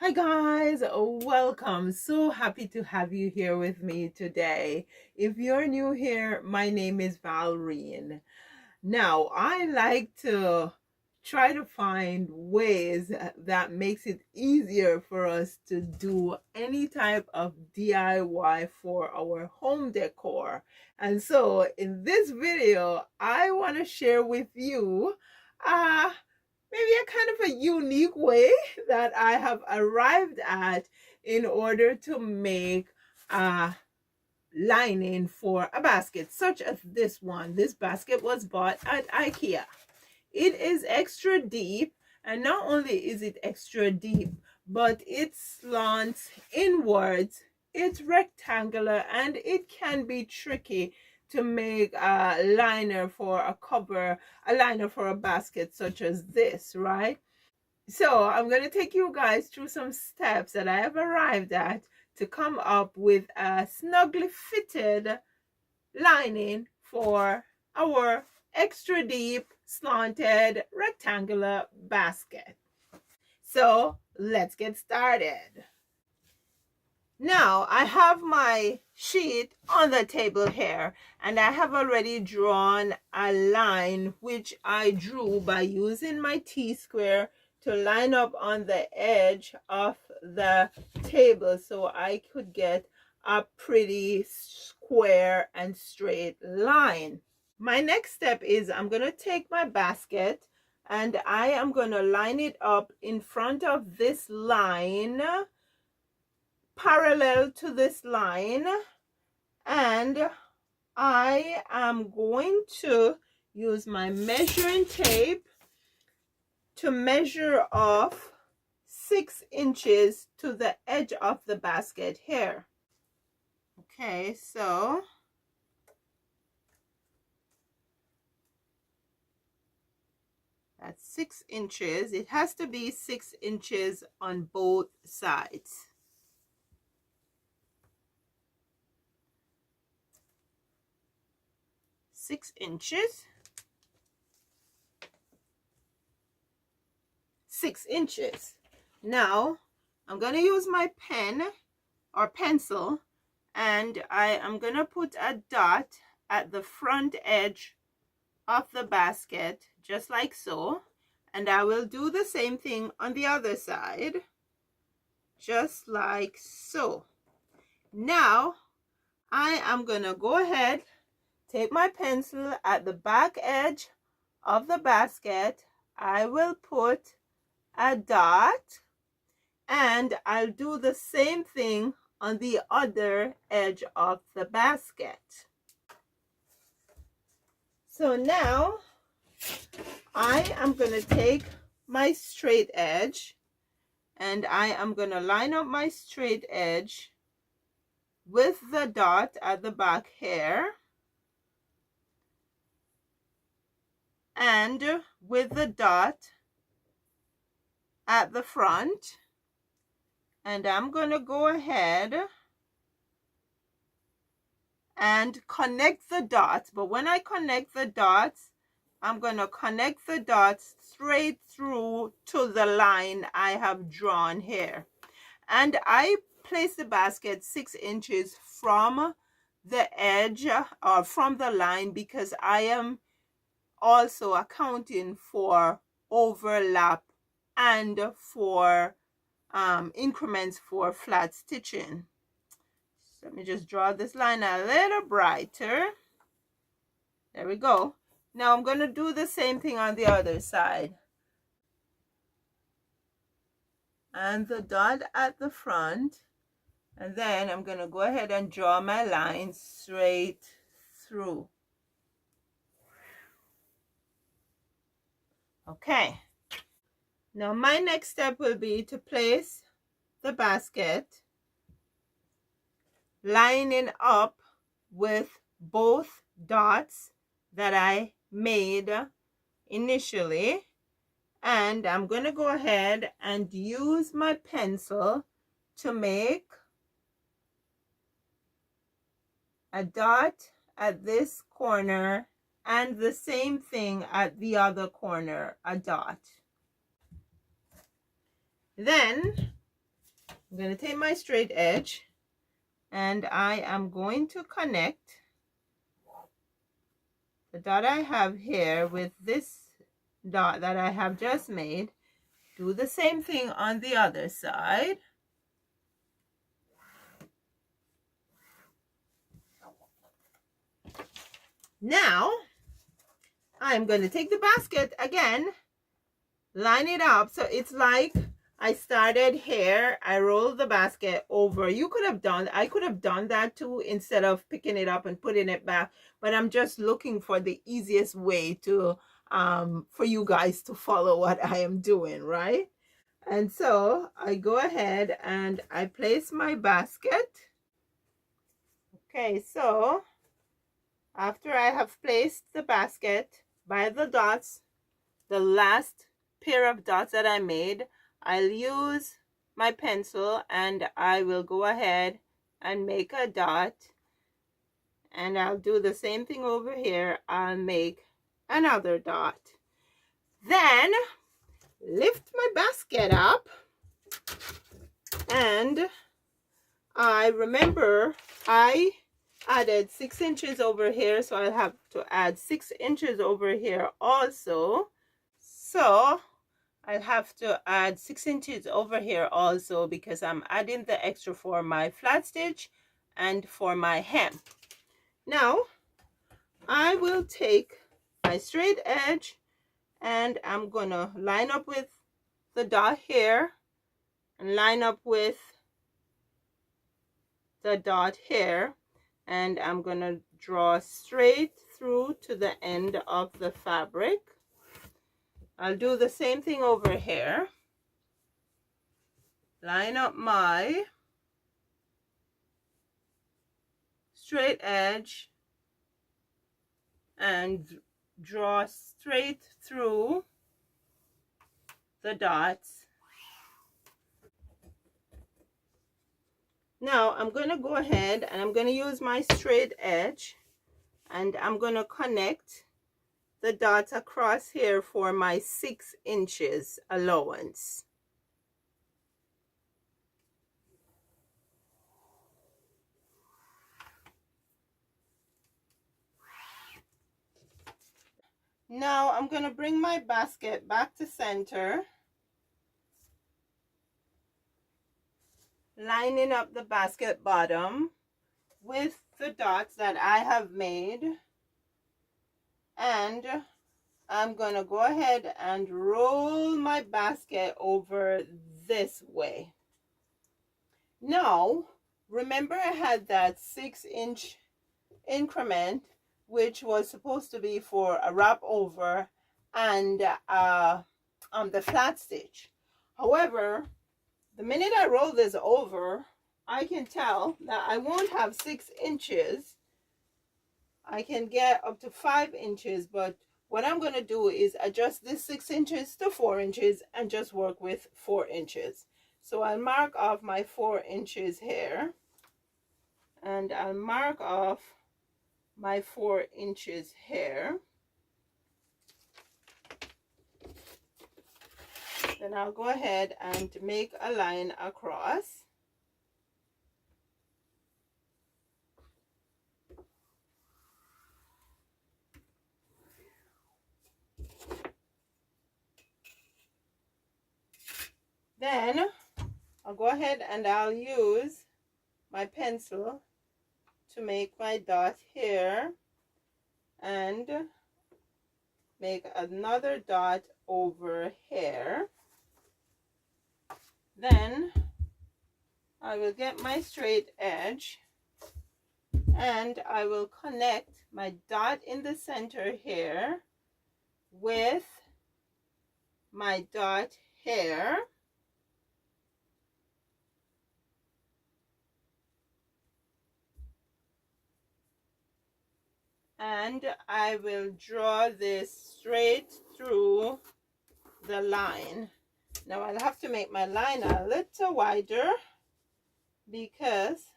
Hi guys, welcome. So happy to have you here with me today. If you're new here, my name is Valreen. Now, I like to try to find ways that makes it easier for us to do any type of DIY for our home decor. And so in this video, I want to share with you maybe a kind of a unique way that I have arrived at in order to make a lining for a basket such as this one. This basket was bought at IKEA. It is extra deep, and not only is it extra deep, but it slants inwards, it's rectangular, and it can be tricky to make a liner for a liner for a basket such as this, right? So I'm going to take you guys through some steps that I have arrived at to come up with a snugly fitted lining for our extra deep slanted rectangular basket. So let's get started. Now I have my sheet on the table here, and I have already drawn a line which I drew by using my T-square to line up on the edge of the table so I could get a pretty square and straight line. My next step is I'm going to take my basket and I am going to line it up in front of this line, parallel to this line, and I am going to use my measuring tape to measure off 6 inches to the edge of the basket here. Okay, so that's 6 inches. It has to be 6 inches on both sides. Six inches. 6 inches. Now I'm going to use my pen or pencil, and I am going to put a dot at the front edge of the basket, just like so, and I will do the same thing on the other side, just like so. Now I am going to go ahead, take my pencil at the back edge of the basket. I will put a dot, and I'll do the same thing on the other edge of the basket. So now I am going to take my straight edge, and I am going to line up my straight edge with the dot at the back here, and with the dot at the front, and I'm going to go ahead and connect the dots. But when I connect the dots, I'm going to connect the dots straight through to the line I have drawn here. And I place the basket 6 inches from the edge or from the line, because I am also accounting for overlap and for increments for flat stitching. So let me just draw this line a little brighter. There we go. Now I'm going to do the same thing on the other side. And the dot at the front, and then I'm going to go ahead and draw my line straight through. Okay. Now my next step will be to place the basket lining up with both dots that I made initially, and I'm going to go ahead and use my pencil to make a dot at this corner and the same thing at the other corner, a dot. Then I'm going to take my straight edge and I am going to connect the dot I have here with this dot that I have just made. Do the same thing on the other side. Now I'm going to take the basket again, line it up so it's like I started here, I rolled the basket over. I could have done that too instead of picking it up and putting it back, but I'm just looking for the easiest way to for you guys to follow what I am doing, right? And so I go ahead and I place my basket. Okay, so after I have placed the basket by the dots, the last pair of dots that I made, I'll use my pencil and I will go ahead and make a dot, and I'll do the same thing over here. I'll make another dot, then lift my basket up, and I remember I added 6 inches over here, so I'll have to add 6 inches over here also. So I'll have to add 6 inches over here also because I'm adding the extra for my flat stitch and for my hem. Now I will take my straight edge and I'm gonna line up with the dot here and line up with the dot here, and I'm gonna draw straight through to the end of the fabric. I'll do the same thing over here. Line up my straight edge and draw straight through the dots. Now I'm going to go ahead and I'm going to use my straight edge and I'm going to connect the dots across here for my 6 inches allowance. Now I'm going to bring my basket back to center, lining up the basket bottom with the dots that I have made, and I'm going to go ahead and roll my basket over this way. Now, remember I had that 6-inch increment, which was supposed to be for a wrap over and the flat stitch. However, the minute I roll this over, I can tell that I won't have 6 inches. I can get up to 5 inches, but what I'm going to do is adjust this 6 inches to 4 inches and just work with 4 inches. So I'll mark off my 4 inches here, and I'll mark off my 4 inches here. Then I'll go ahead and make a line across. Then I'll go ahead and I'll use my pencil to make my dot here and make another dot over here. Then I will get my straight edge and I will connect my dot in the center here with my dot here. And I will draw this straight through the line. Now I'll have to make my line a little wider because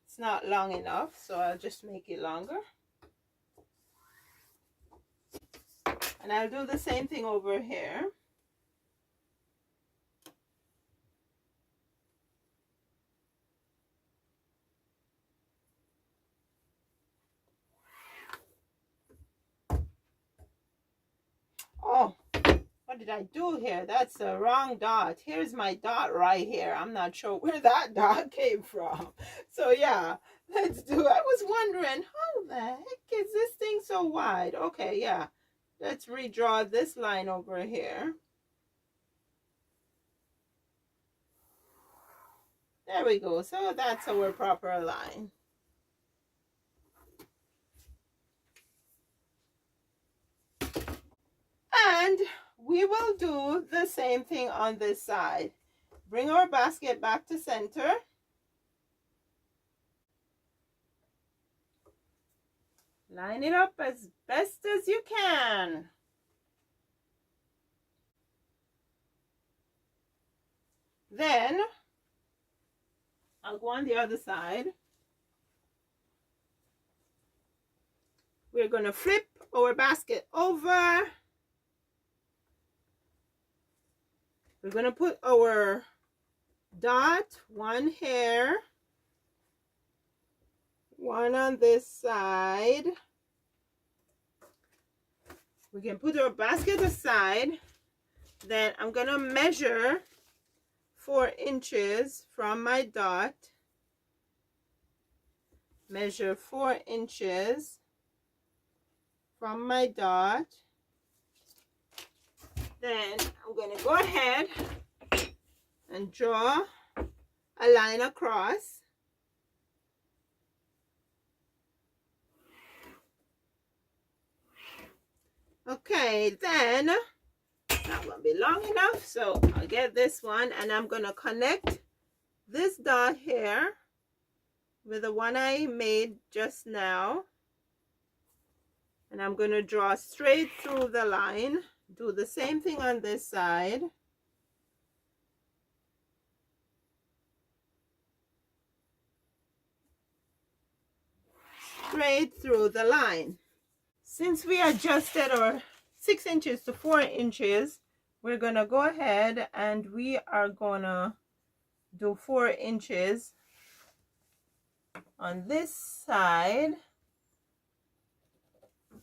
it's not long enough, so I'll just make it longer. And I'll do the same thing over here. what did I do here? That's the wrong dot. Here's my dot right here. I'm not sure where that dot came from. So yeah, let's do it. I was wondering, how the heck is this thing so wide? Okay, yeah. Let's redraw this line over here. There we go. So that's our proper line. And we will do the same thing on this side. Bring our basket back to center. Line it up as best as you can. Then I'll go on the other side. We're going to flip our basket over. We're going to put our dot, one here, one on this side. We can put our basket aside. Then I'm going to measure 4 inches from my dot. Measure 4 inches from my dot. Then I'm going to go ahead and draw a line across. Okay, then that won't be long enough, so I'll get this one, and I'm going to connect this dot here with the one I made just now, and I'm going to draw straight through the line. Do the same thing on this side. Straight through the line. Since we adjusted our 6 inches to 4 inches, we're going to go ahead and we are going to do 4 inches on this side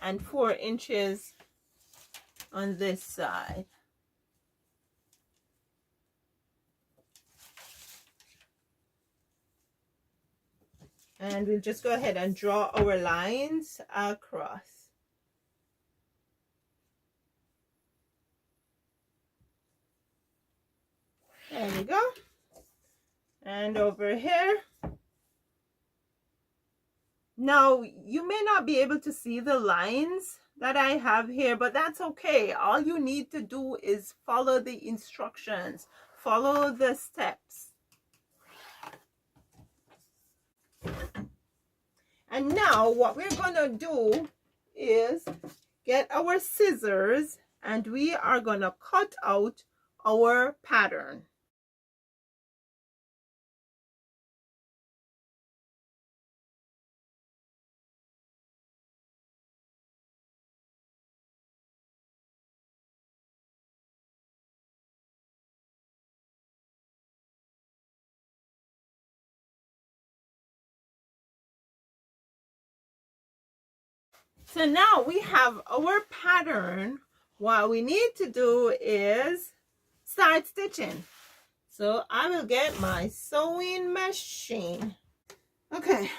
and 4 inches on this side. And we'll just go ahead and draw our lines across. There we go. And over here. Now, you may not be able to see the lines that I have here, but that's okay. All you need to do is follow the instructions, follow the steps. And now what we're going to do is get our scissors and we are going to cut out our pattern. So now we have our pattern. What we need to do is start stitching. So I will get my sewing machine. Okay.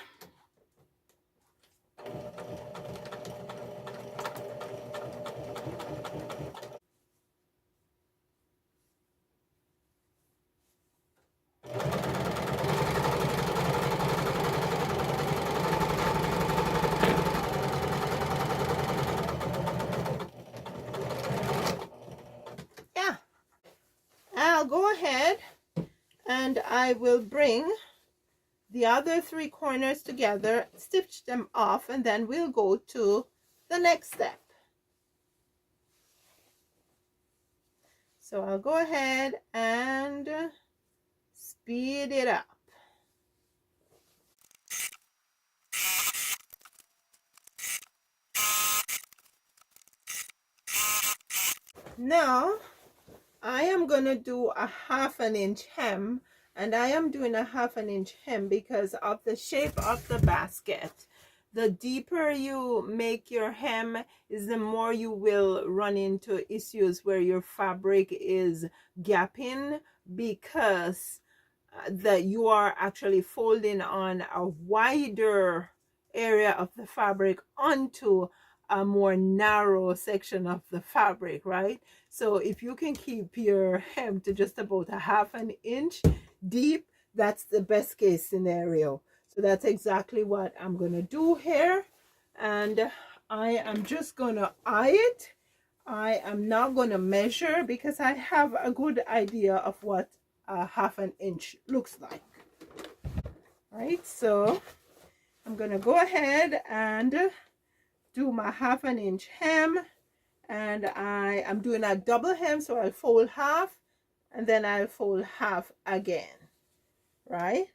I'll go ahead and I will bring the other 3 corners together, stitch them off, and then we'll go to the next step. So I'll go ahead and speed it up. Now I am going to do a 1/2 inch hem, and I am doing a 1/2 inch hem because of the shape of the basket. The deeper you make your hem is the more you will run into issues where your fabric is gapping, because that you are actually folding on a wider area of the fabric onto a more narrow section of the fabric, right? So if you can keep your hem to just about a half an inch deep, that's the best case scenario. So that's exactly what I'm gonna do here, and I am just gonna eye it. I am not gonna measure because I have a good idea of what a half an inch looks like. Right, so I'm gonna go ahead and do my half an inch hem, and I am doing a double hem, so I'll fold half and then I'll fold half again, right?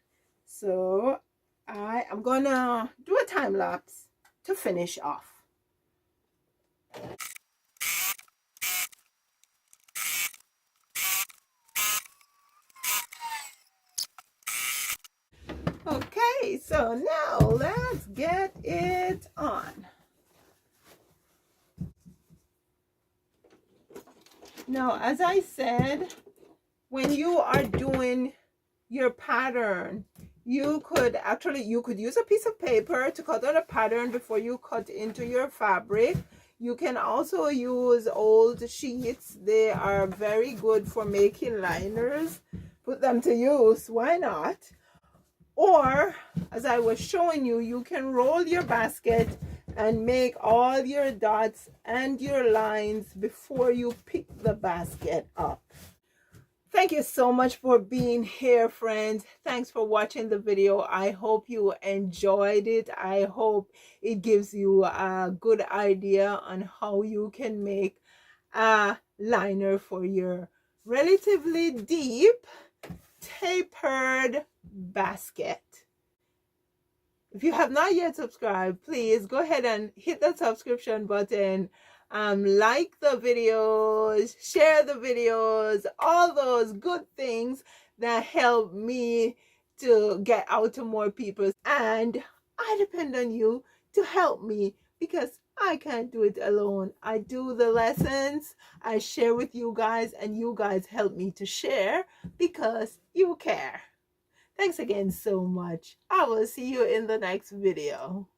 So I am gonna do a time lapse to finish off. Okay, so now let's get it on. Now, as I said, when you are doing your pattern, you could use a piece of paper to cut out a pattern before you cut into your fabric. You can also use old sheets. They are very good for making liners. Put them to use, why not? Or, as I was showing you, you can roll your basket and make all your dots and your lines before you pick the basket up. Thank you so much for being here, friends. Thanks for watching the video. I hope you enjoyed it. I hope it gives you a good idea on how you can make a liner for your relatively deep tapered basket. If you have not yet subscribed, please go ahead and hit the subscription button. Like the videos, share the videos, all those good things that help me to get out to more people. And I depend on you to help me because I can't do it alone. I do the lessons, I share with you guys, and you guys help me to share because you care. Thanks again so much. I will see you in the next video.